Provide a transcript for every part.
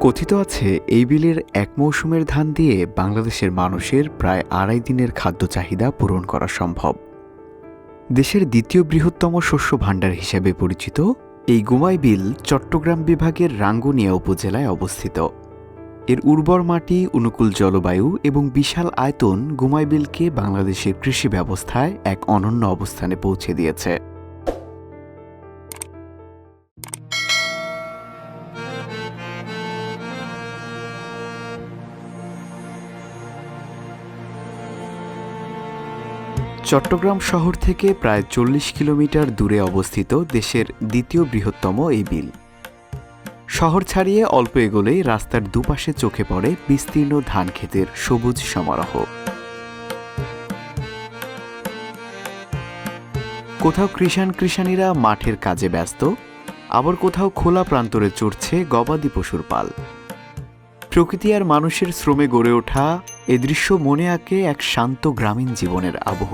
কথিত আছে এই বিলের এক মৌসুমের ধান দিয়ে বাংলাদেশের মানুষের প্রায় ২.৫ দিনের খাদ্য চাহিদা পূরণ করা সম্ভব। দেশের দ্বিতীয় বৃহত্তম শস্য ভাণ্ডার হিসেবে পরিচিত এই গুমাই বিল চট্টগ্রাম বিভাগের রাঙ্গুনিয়া উপজেলায় অবস্থিত। এর উর্বর মাটি, অনুকূল জলবায়ু এবং বিশাল আয়তন গুমাই বিলকে বাংলাদেশের কৃষি ব্যবস্থায় এক অনন্য অবস্থানে পৌঁছে দিয়েছে। চট্টগ্রাম শহর থেকে প্রায় ৪০ কিলোমিটার দূরে অবস্থিত দেশের দ্বিতীয় বৃহত্তম এই বিল। শহর ছাড়িয়ে অল্প এগোলেই রাস্তার দুপাশে চোখে পড়ে বিস্তীর্ণ ধান ক্ষেতের সবুজ সমারোহ। কোথাও কৃষাণীরা মাঠের কাজে ব্যস্ত, আবার কোথাও খোলা প্রান্তরে চড়ছে গবাদি পশুর পাল। প্রকৃতি আর মানুষের শ্রমে গড়ে ওঠা এ দৃশ্য মনে আঁকে এক শান্ত গ্রামীণ জীবনের আবহ।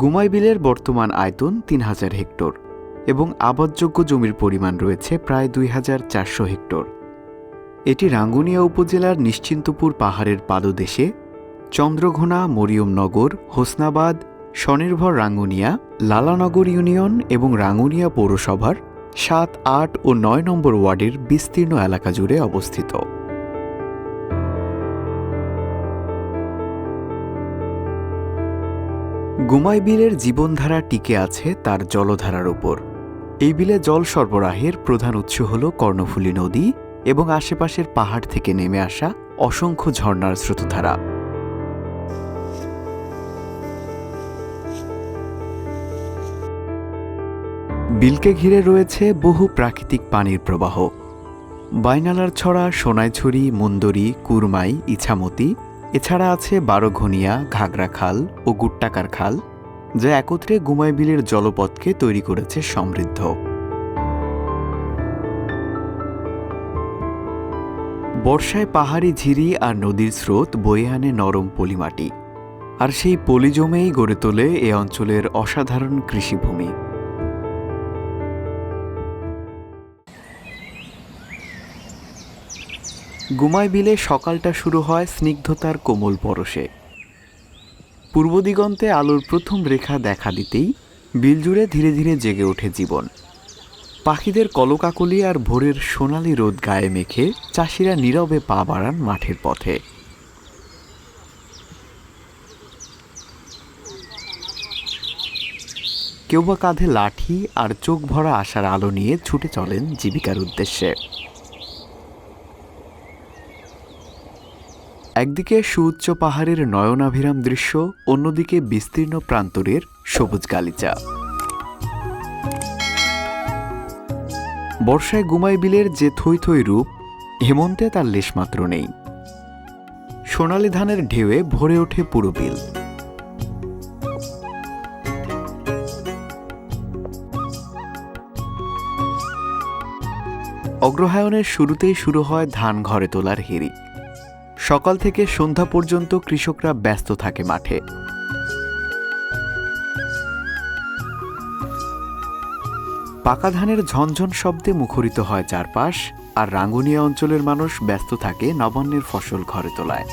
গুমাই বিলের বর্তমান আয়তন ৩,০০০ হেক্টর এবং আবাদযোগ্য জমির পরিমাণ রয়েছে প্রায় ২,৪০০ হেক্টর। এটি রাঙ্গুনিয়া উপজেলার নিশ্চিন্তপুর পাহাড়ের পাদদেশে চন্দ্রঘোনা, মরিয়মনগর, হোসনাবাদ, স্বনির্ভর রাঙ্গুনিয়া, লালানগর ইউনিয়ন এবং রাঙ্গুনিয়া পৌরসভার ৭, ৮ ও ৯ নম্বর ওয়ার্ডের বিস্তীর্ণ এলাকা জুড়ে অবস্থিত। গুমাই বিলের জীবনধারা টিকে আছে তার জলধারার উপর। এই বিলে জল সরবরাহের প্রধান উৎস হল কর্ণফুলী নদী এবং আশেপাশের পাহাড় থেকে নেমে আসা অসংখ্য ঝর্ণার স্রোতধারা। বিলকে ঘিরে রয়েছে বহু প্রাকৃতিক পানির প্রবাহ। বাইনালার ছড়া, সোনাইছড়ি, মুন্দরি, কুরমাই, ইছামতি, এছাড়া আছে বারোঘনিয়া, ঘাগরা খাল ও গুট্টাকার খাল, যা একত্রে গুমাই বিলের জলপথকে তৈরি করেছে সমৃদ্ধ। বর্ষায় পাহাড়ি ঝিরি আর নদীর স্রোত বয়ে আনে নরম পলিমাটি, আর সেই পলি জমেই গড়ে তোলে এ অঞ্চলের অসাধারণ কৃষিভূমি। গুমাই বিলে সকালটা শুরু হয় স্নিগ্ধতার কোমল পরশে। পূর্ব দিগন্তে আলোর প্রথম রেখা দেখা দিতেই বিল জুড়ে ধীরে ধীরে জেগে ওঠে জীবন। পাখিদের কলকাকলি আর ভোরের সোনালি রোদ গায়ে মেখে চাষিরা নীরবে পা বাড়ান মাঠের পথে। কেউ বা কাঁধে লাঠি আর চোখ ভরা আশার আলো নিয়ে ছুটে চলেন জীবিকার উদ্দেশ্যে। একদিকে সুউচ্চ পাহাড়ের নয়নাভিরাম দৃশ্য, অন্যদিকে বিস্তীর্ণ প্রান্তরের সবুজ গালিচা। বর্ষায় গুমাই বিলের যে থই থই রূপ, হেমন্তে তার লেশমাত্র নেই। সোনালি ধানের ঢেউয়ে ভরে ওঠে পুরো বিল। অগ্রহায়ণের শুরুতেই শুরু হয় ধান ঘরে তোলার হিড়িক। সকাল থেকে সন্ধ্যা পর্যন্ত কৃষকরা ব্যস্ত থাকে মাঠে। পাকা ধানের ঝনঝন শব্দে মুখরিত হয় চারপাশ, আর রাঙ্গুনিয়া অঞ্চলের মানুষ ব্যস্ত থাকে নবান্নের ফসল ঘরে তোলায়।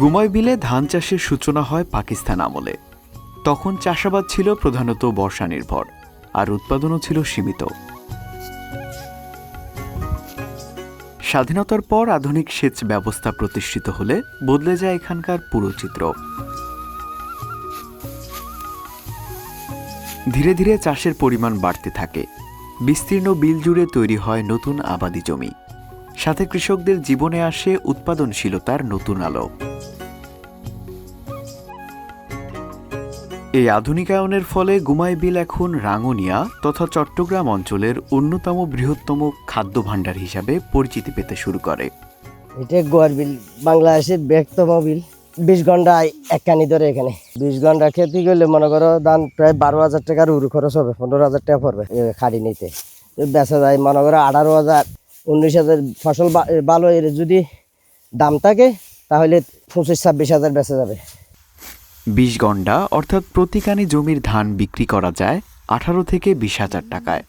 গুমাই বিলে ধান চাষের সূচনা হয় পাকিস্তান আমলে। তখন চাষাবাদ ছিল প্রধানত বর্ষা নির্ভর, আর উৎপাদনও ছিল সীমিত। স্বাধীনতার পর আধুনিক সেচ ব্যবস্থা প্রতিষ্ঠিত হলে বদলে যায় এখানকার পুরো চিত্র। ধীরে ধীরে চাষের পরিমাণ বাড়তে থাকে। বিস্তীর্ণ বিল জুড়ে তৈরি হয় নতুন আবাদি জমি, সাথে কৃষকদের জীবনে আসে উৎপাদনশীলতার নতুন আলো। এই আধুনিকায়নের ফলে গুমাই বিল এখন রাঙ্গুনিয়া তথা চট্টগ্রাম অঞ্চলের অন্যতম বৃহত্তম খাদ্য ভাণ্ডার হিসাবে পরিচিতি পেতে শুরু করে। এটা গোয়ার বিল, বাংলাদেশের বৃহত্তম বিল। 20 ঘন্টায় এক কানি ধরে এখানে 20 ঘন্টা খেতে গেলে মনে করো ধান প্রায় 12,000 টাকার উরু খরচ হবে, 15,000 টাকা পড়বে খাড়ি নিতে। বেচা যায় মনে করো 18,000 19,000। ফসল ভালো এর যদি দাম থাকে তাহলে 25-26,000 বেচা যাবে। 20 গন্ডা অর্থাৎ প্রতি কানি জমির ধান বিক্রি করা যায় 18 থেকে 20,000 টাকায়।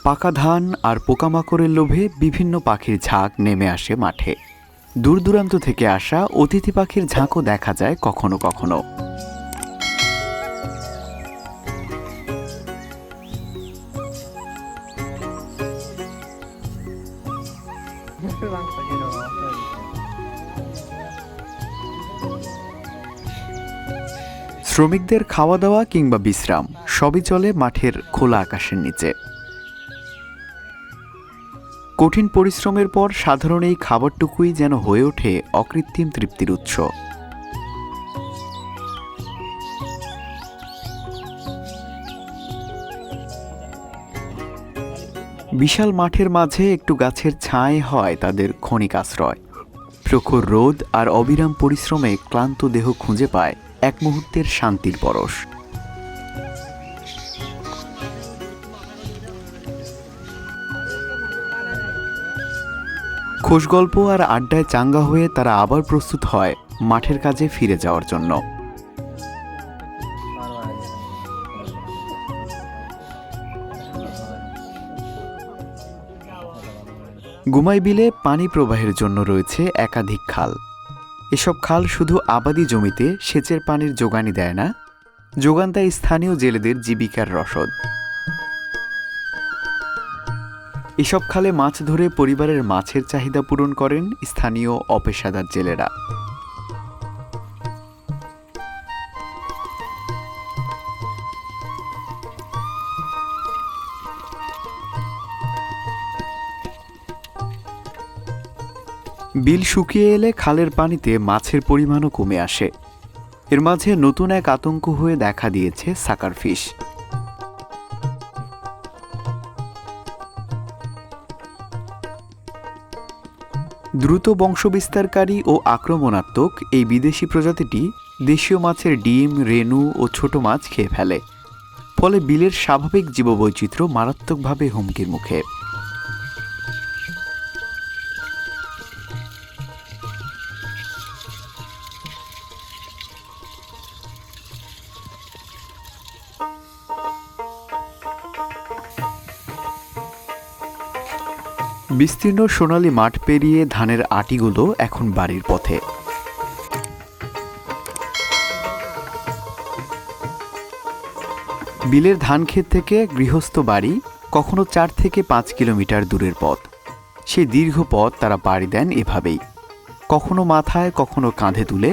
পাকা ধান আর পোকামাকড়ের লোভে বিভিন্ন পাখির ঝাঁক নেমে আসে মাঠে। দূর দূরান্ত থেকে আসা অতিথি পাখির ঝাঁকও দেখা যায় কখনো কখনো। শ্রমিকদের খাওয়া দাওয়া কিংবা বিশ্রাম সবই চলে মাঠের খোলা আকাশের নিচে। কঠিন পরিশ্রমের পর সাধারণ এই খাবারটুকুই যেন হয়ে ওঠে অকৃত্রিম তৃপ্তির উৎস। বিশাল মাঠের মাঝে একটু গাছের ছায় হয় তাদের ক্ষণিক আশ্রয়। প্রখর রোদ আর অবিরাম পরিশ্রমে ক্লান্ত দেহ খুঁজে পায় এক মুহূর্তের শান্তির পরশ। খোশগল্প আর আড্ডায় চাঙ্গা হয়ে তারা আবার প্রস্তুত হয় মাঠের কাজে ফিরে যাওয়ার জন্য। গুমাই বিলে পানি প্রবাহের জন্য রয়েছে একাধিক খাল। এসব খাল শুধু আবাদি জমিতে সেচের পানির যোগানই দেয় না, যোগান দেয় স্থানীয় জেলেদের জীবিকার রসদ। এসব খালে মাছ ধরে পরিবারের মাছের চাহিদা পূরণ করেন স্থানীয় অপেশাদার জেলেরা। বিল শুকিয়ে এলে খালের পানিতে মাছের পরিমাণও কমে আসে। এর মাঝে নতুন এক আতঙ্ক হয়ে দেখা দিয়েছে সাকার ফিশ। দ্রুত বংশবিস্তারকারী ও আক্রমণাত্মক এই বিদেশি প্রজাতিটি দেশীয় মাছের ডিম, রেণু ও ছোট মাছ খেয়ে ফেলে। ফলে বিলের স্বাভাবিক জীববৈচিত্র্য মারাত্মকভাবে হুমকির মুখে। বিস্তীর্ণ সোনালী মাঠ পেরিয়ে ধানের আটিগুলো এখন বাড়ির পথে। বিলের ধানক্ষেত থেকে গৃহস্থ বাড়ি কখনো 4 থেকে 5 কিলোমিটার দূরের পথ। সেই দীর্ঘ পথ তারা পাড়ি দেন এভাবেই, কখনো মাথায়, কখনো কাঁধে তুলে,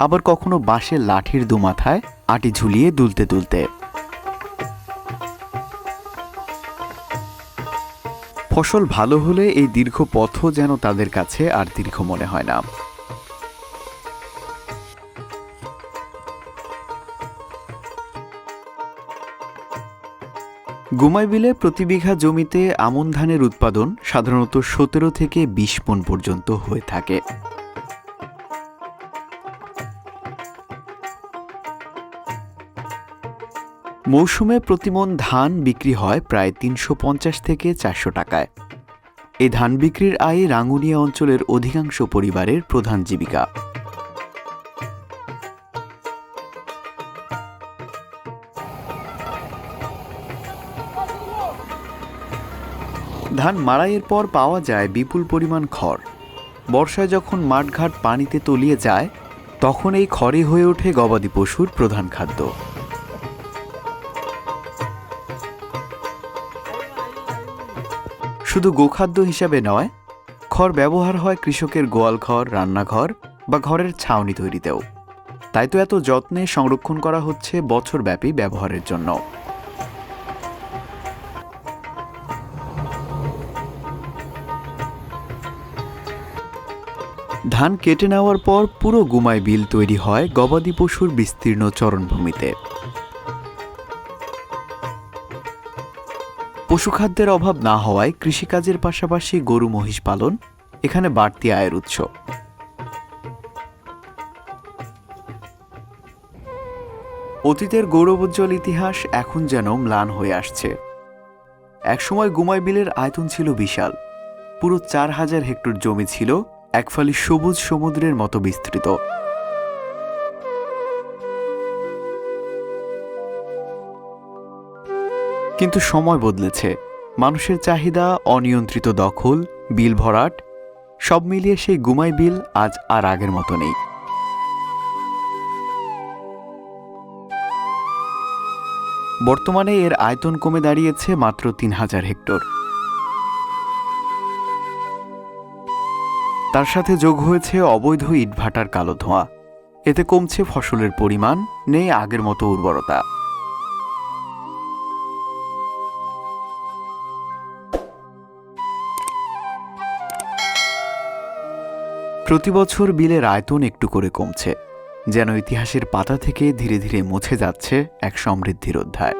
আবার কখনো বাঁশের লাঠির দুমাথায় আটি ঝুলিয়ে দুলতে দুলতে। ফসল ভালো হলে এই দীর্ঘ পথও যেন তাদের কাছে আর দীর্ঘ মনে হয় না। গুমাই বিলে প্রতি বিঘা জমিতে আমন ধানের উৎপাদন সাধারণত 17 থেকে 20 মণ পর্যন্ত হয়ে থাকে। মৌসুমে প্রতিমণ ধান বিক্রি হয় প্রায় 350 থেকে 400 টাকায়। এই ধান বিক্রির আয় রাঙ্গুনিয়া অঞ্চলের অধিকাংশ পরিবারের প্রধান জীবিকা। ধান মাড়াইয়ের পর পাওয়া যায় বিপুল পরিমাণ খড়। বর্ষায় যখন মাঠঘাট পানিতে তলিয়ে যায় তখন এই খড়ই হয়ে ওঠে গবাদি পশুর প্রধান খাদ্য। শুধু গোখাদ্য হিসাবে নয়, খড় ব্যবহার হয় কৃষকের গোয়ালঘর, রান্নাঘর বা ঘরের ছাউনি তৈরিতেও। তাই তো এত যত্নে সংরক্ষণ করা হচ্ছে বছরব্যাপী ব্যবহারের জন্য। ধান কেটে নেওয়ার পর পুরো গুমাই বিল তৈরি হয় গবাদি পশুর বিস্তীর্ণ চরণভূমিতে। পশুখাদ্যের অভাব না হওয়ায় কৃষিকাজের পাশাপাশি গরু মহিষ পালন এখানে বাড়তি আয়ের উৎস। অতীতের গৌরবোজ্জ্বল ইতিহাস এখন যেন ম্লান হয়ে আসছে। একসময় গুমাই বিলের আয়তন ছিল বিশাল। পুরো 4000 হেক্টর জমি ছিল একফালি সবুজ সমুদ্রের মতো বিস্তৃত। কিন্তু সময় বদলেছে। মানুষের চাহিদা, অনিয়ন্ত্রিত দখল, বিল ভরাট, সব মিলিয়ে সেই গুমাই বিল আজ আর আগের মতো নেই। বর্তমানে এর আয়তন কমে দাঁড়িয়েছে মাত্র 3000 হেক্টর। তার সাথে যোগ হয়েছে অবৈধ ইটভাটার কালো ধোঁয়া। এতে কমছে ফসলের পরিমাণ, নেই আগের মতো উর্বরতা। প্রতি বছর বিলের আয়তন একটু করে কমছে, যেন ইতিহাসের পাতা থেকে ধীরে ধীরে মুছে যাচ্ছে এক সমৃদ্ধির অধ্যায়।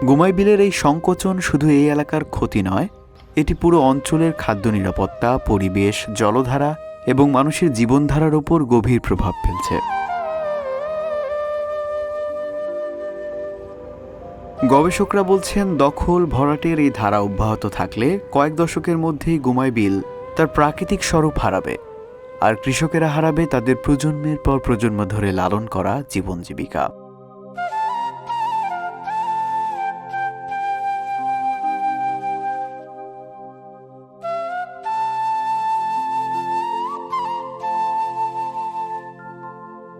গুমাই বিলের এই সংকোচন শুধু এই এলাকার ক্ষতি নয়, এটি পুরো অঞ্চলের খাদ্য নিরাপত্তা, পরিবেশ, জলধারা এবং মানুষের জীবনধারার ওপর গভীর প্রভাব ফেলছে। গবেষকরা বলছেন, দখল ভরাটের এই ধারা অব্যাহত থাকলে কয়েক দশকের মধ্যেই গুমাই বিল তার প্রাকৃতিক স্বরূপ হারাবে, আর কৃষকেরা হারাবে তাদের প্রজন্মের পর প্রজন্ম ধরে লালন করা জীবন জীবিকা।